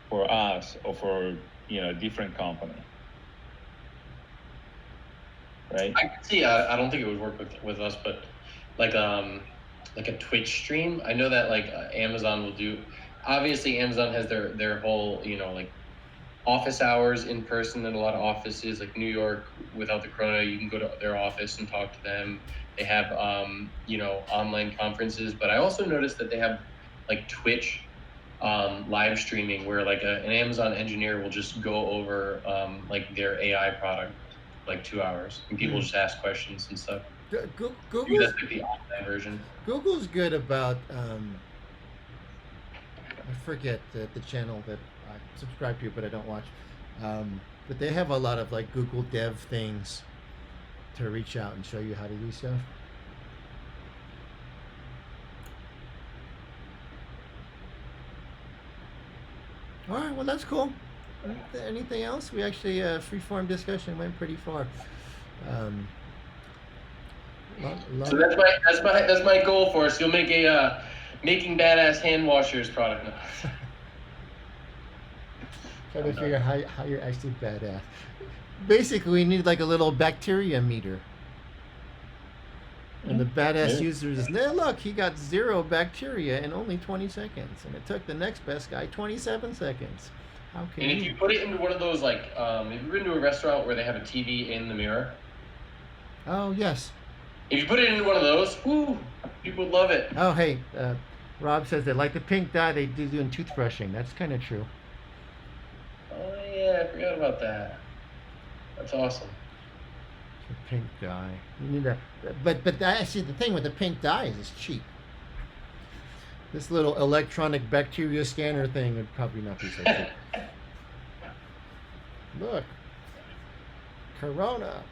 for us or for a different company? Right? I can see. I don't think it would work with us, but like a Twitch stream. I know that like Amazon will do. Obviously, Amazon has their whole like office hours in person in a lot of offices. Like New York, without the corona, you can go to their office and talk to them. They have online conferences, but I also noticed that they have like Twitch live streaming where like an Amazon engineer will just go over like their AI product like 2 hours, and people just ask questions and stuff. Google. That's like the online version. Google's good about. I forget the channel that I subscribe to, but I don't watch. But they have a lot of like Google Dev things to reach out and show you how to do stuff. All right, well that's cool. Anything else? We actually free-form discussion went pretty far. So that's my goal for us. You'll make a making badass hand washers product now. Try to figure out how you're actually badass. Basically, we need like a little bacteria meter. And the badass user is, look, he got 0 bacteria in only 20 seconds. And it took the next best guy 27 seconds. How can And if you put it into one of those, like, have you been to a restaurant where they have a TV in the mirror? Oh, yes. If you put it into one of those, whoo, people would love it. Oh, hey, Rob says they like the pink dye they do in toothbrushing. That's kind of true. Oh, yeah, I forgot about that. That's awesome. The pink dye. You need a, but actually the thing with the pink dye is it's cheap. This little electronic bacteria scanner thing would probably not be so cheap. Look, Corona.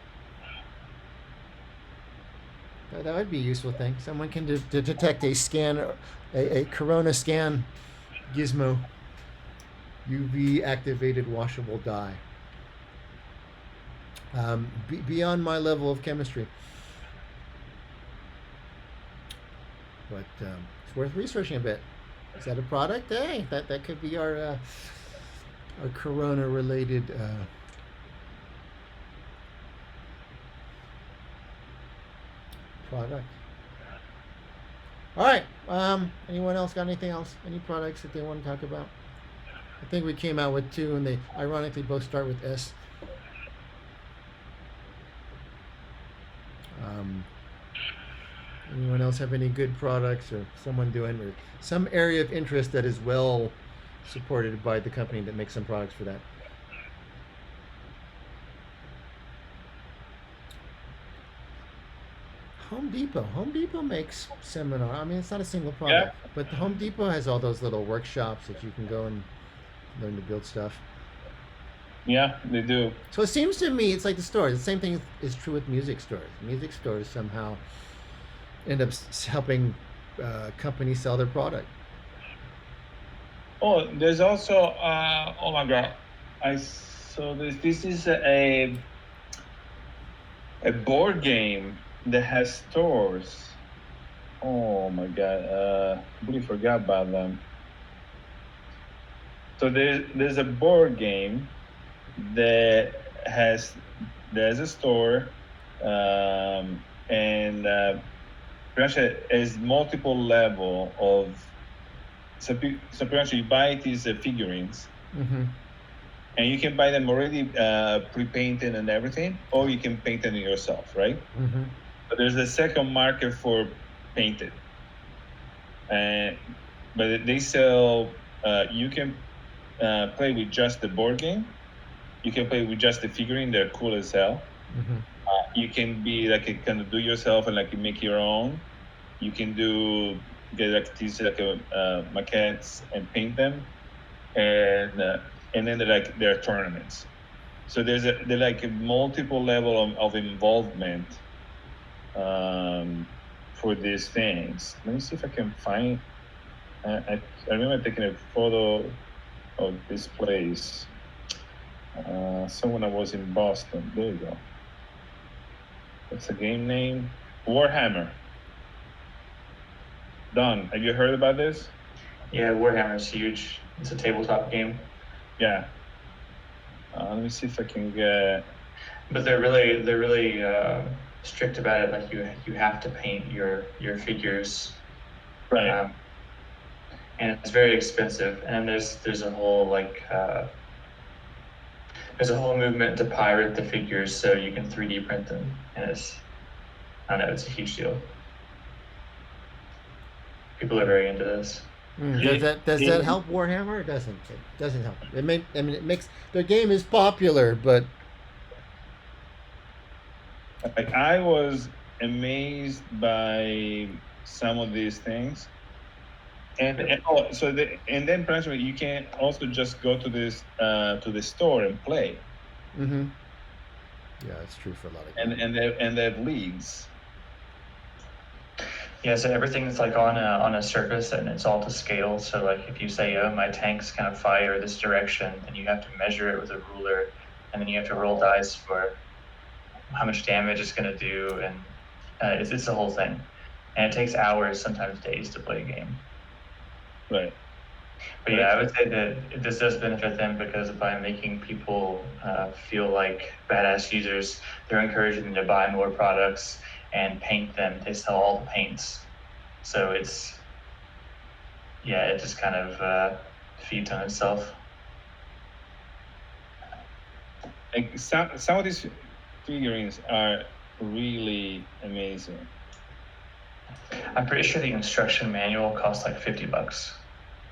That would be a useful thing. Someone can detect a scan, a Corona scan gizmo. UV activated washable dye. Beyond my level of chemistry, but it's worth researching a bit. Is that a product? Hey, that could be our Corona related product. All right. Anyone else got anything else? Any products that they want to talk about? I think we came out with two, and they ironically both start with S. Um, Anyone else have any good products or someone doing or some area of interest that is well supported by the company that makes some products for that? Home Depot. Home Depot makes seminar. I mean, it's not a single product, but the Home Depot has all those little workshops that you can go and learn to build stuff. Yeah, they do. So it seems to me it's like the stores. The same thing is true with music stores. Music stores somehow end up helping companies sell their product. Oh, there's also oh my god, I saw this. This is a board game that has stores. Oh my god, I completely forgot about them. So there's a board game that there's a store, and pretty much has multiple level of. So pretty much you buy these figurines, Mm-hmm. and you can buy them already pre-painted and everything, or you can paint them yourself, right? Mm-hmm. But there's a second market for painted, and but they sell. You can play with just the board game. You can play with just the figurine. They're cool as hell. Mm-hmm. You can be like a kind of do yourself and like make your own. You can get like these like maquettes and paint them, and then there are tournaments. So they're like a multiple level of involvement for these things. Let me see if I can find. I remember taking a photo of this place. Someone I was in Boston. There you go. What's the game name? Warhammer. Don, have you heard about this? Yeah, Warhammer's huge. It's a tabletop game. Yeah. Let me see if I can get. But they're really strict about it. Like you have to paint your figures, Right. and it's very expensive. And there's a whole there's a whole movement to pirate the figures so you can 3D print them, and I don't know, it's a huge deal. People are very into this. Does that help Warhammer? It doesn't. It doesn't help. It makes their game is popular, but Like I was amazed by some of these things, and then practically you can also just go to to the store and play. mm-hmm. Yeah, it's true for a lot of games. And they have leagues. Yeah, so everything's like on a surface and it's all to scale. So like if you say, oh, my tank's gonna fire this direction, then you have to measure it with a ruler, and then you have to roll dice for how much damage it's gonna do, and it's the whole thing. And it takes hours, sometimes days, to play a game. Right. But yeah, I would say that this does benefit them because by making people feel like badass users, they're encouraging them to buy more products and paint them. They sell all the paints. So it just kind of feeds on itself. Like some of these figurines are really amazing. I'm pretty sure the instruction manual costs like $50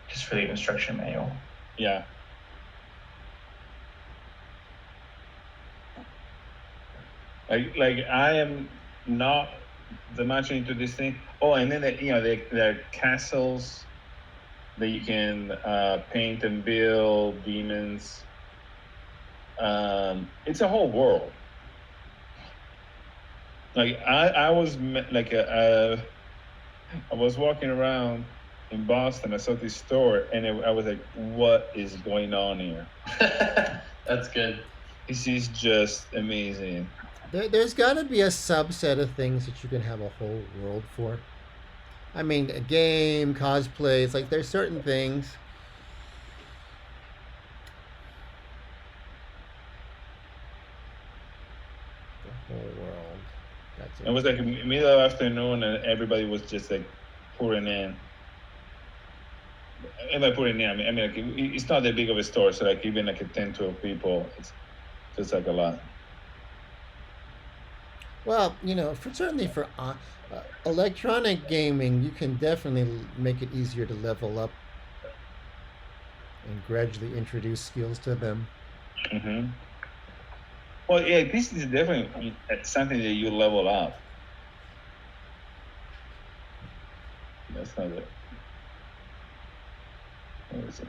just for the instruction manual. Yeah. Like I am not that much into this thing. Oh, and then there are castles that you can paint and build, demons. It's a whole world. Like I was I was walking around in Boston. I saw this store, and I was like, "What is going on here?" That's good. This is just amazing. There's got to be a subset of things that you can have a whole world for. I mean, a game, cosplay. It's like there's certain things. The whole world. That's It was like middle afternoon, and everybody was just like pouring in. And by pouring in, I mean like it's not that big of a store, so like even like a 10, 12 people, it's just like a lot. Well, certainly for electronic gaming, you can definitely make it easier to level up and gradually introduce skills to them. Mm-hmm. Well, yeah, this is definitely something that you level up. That's not it. What is it?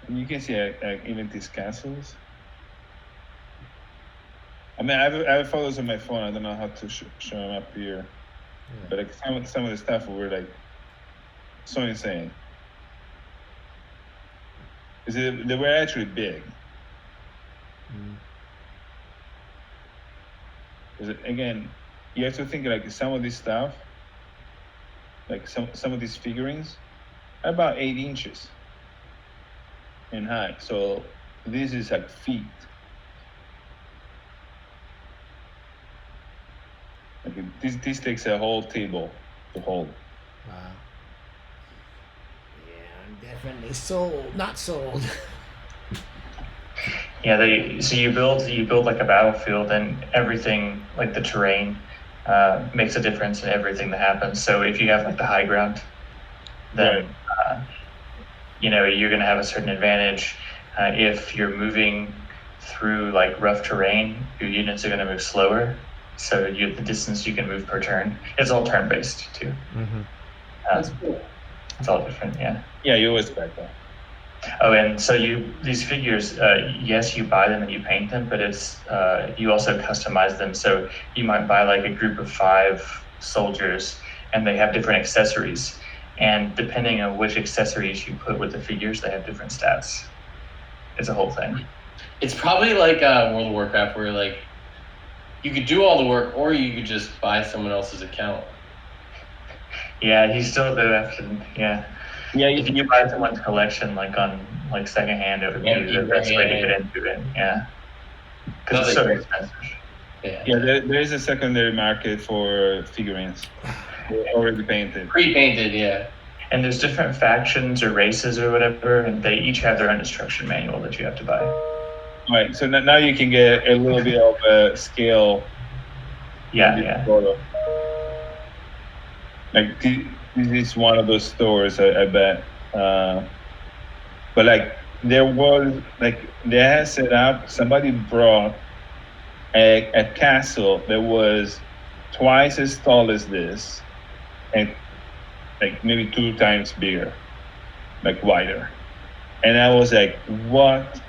And you can see even these castles. I mean, I have photos on my phone. I don't know how to show them up here, but like some of the stuff were like so insane. Because they were actually big. Again, you have to think like some of this stuff, like some of these figurines, are about 8 inches in height. So this is like feet. Like this takes a whole table to hold. Wow. Yeah, I'm definitely sold. Not sold. Yeah, so you build like a battlefield, and everything, like the terrain, makes a difference in everything that happens. So if you have like the high ground, then you're going to have a certain advantage. If you're moving through like rough terrain, your units are going to move slower. So the distance you can move per turn. It's all turn based too. Mm-hmm. That's cool. It's all different, yeah. Yeah, you always expect that. Oh, and so these figures, yes, you buy them and you paint them, but it's you also customize them. So you might buy like a group of 5 soldiers, and they have different accessories. And depending on which accessories you put with the figures, they have different stats. It's a whole thing. It's probably like World of Warcraft, where like you could do all the work, or you could just buy someone else's account. Yeah, you still do have to. Yeah. Yeah, If you buy someone's collection like on like secondhand, it would be the best way to get into it. Yeah. Because it's so expensive. Yeah, there is a secondary market for figurines. They're already painted. Pre-painted, yeah. And there's different factions or races or whatever, and they each have their own instruction manual that you have to buy. All right, so now you can get a little bit of a scale. Yeah. Photo. Like this is one of those stores, I bet. But like there was like they had set up. Somebody brought a castle that was twice as tall as this, and like maybe 2 times bigger, like wider. And I was like, what?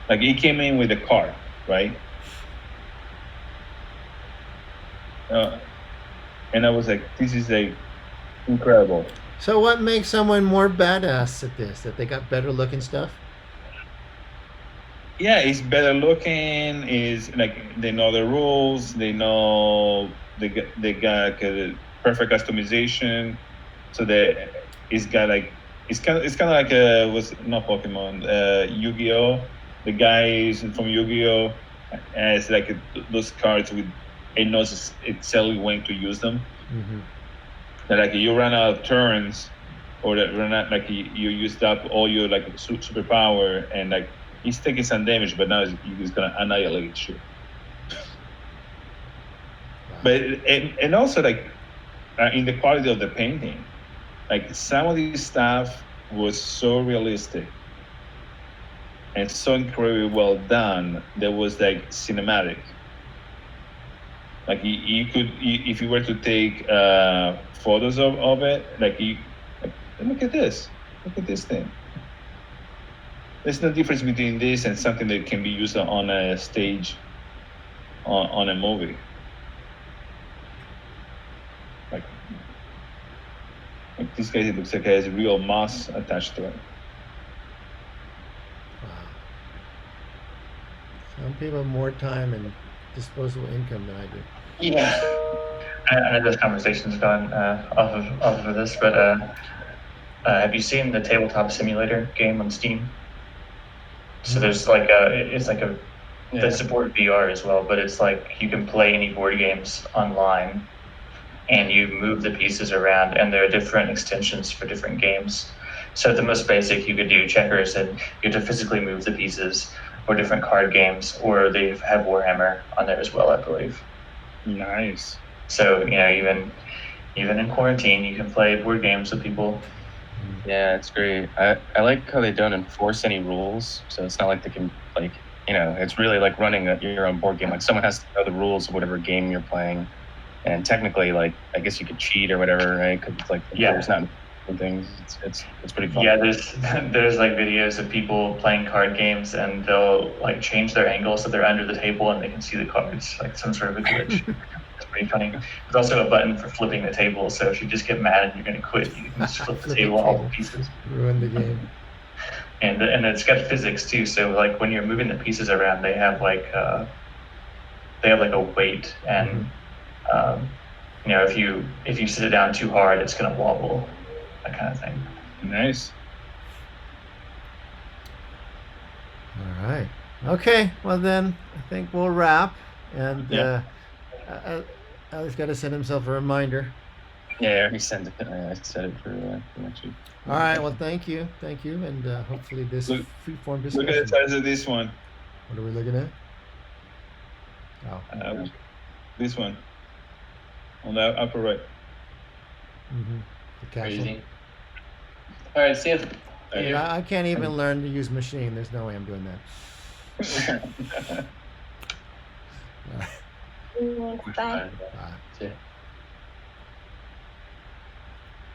Like it came in with a cart, right? And I was like, this is like incredible. So what makes someone more badass at this? That they got better looking stuff? Yeah, it's better looking. Is like they know the rules. They know they got perfect customization. So that it's got like it's kind of like was not Pokemon, Yu-Gi-Oh. The guys from Yu-Gi-Oh has like those cards with it knows exactly when to use them. Mm-hmm. That like you run out of turns, or that run out like you used up all your like superpower, and like he's taking some damage, but now he's gonna annihilate you. But and also like in the quality of the painting, like some of this stuff was so realistic and so incredibly well done that was like cinematic. Like you could, if you were to take photos of it, like look at this thing. There's no difference between this and something that can be used on a stage, on a movie. Like this guy, it looks like it has real moss attached to it. Wow. Some people have more time and disposable income than I do. Yeah. I know this conversation's gone off of this, but have you seen the tabletop simulator game on Steam? So there's like it's like a that support VR as well, but it's like you can play any board games online and you move the pieces around, and there are different extensions for different games. So at the most basic, you could do checkers and you have to physically move the pieces, or different card games, or they have Warhammer on there as well, I believe. Nice. So, you know, even in quarantine, you can play board games with people. Yeah, it's great. I like how they don't enforce any rules, so it's not like they can, like, you know, it's really like running your own board game. Like, someone has to know the rules of whatever game you're playing, and technically, like, I guess you could cheat or whatever, right? Because it's like there's not things. It's pretty fun. Yeah, there's like videos of people playing card games, and they'll like change their angle so they're under the table and they can see the cards, like some sort of a glitch. It's pretty funny. There's also a button for flipping the table, so if you just get mad and you're going to quit, you can just flip the table all the pieces. Ruin the game. And it's got physics too. So like when you're moving the pieces around, they have like a weight, and you know, if you sit it down too hard, it's going to wobble, that kind of thing. Nice. All right. Okay. Well, then I think we'll wrap. And Ali's got to send himself a reminder. Yeah, I already sent it. I set it for next week. All right. Well, thank you, and hopefully this free-form discussion. Look at the size of this one. What are we looking at? Oh. This one. On the upper right. The castle. Crazy. All right, see you. Yeah, I can't even learn to use machine. There's no way I'm doing that. Bye. See ya.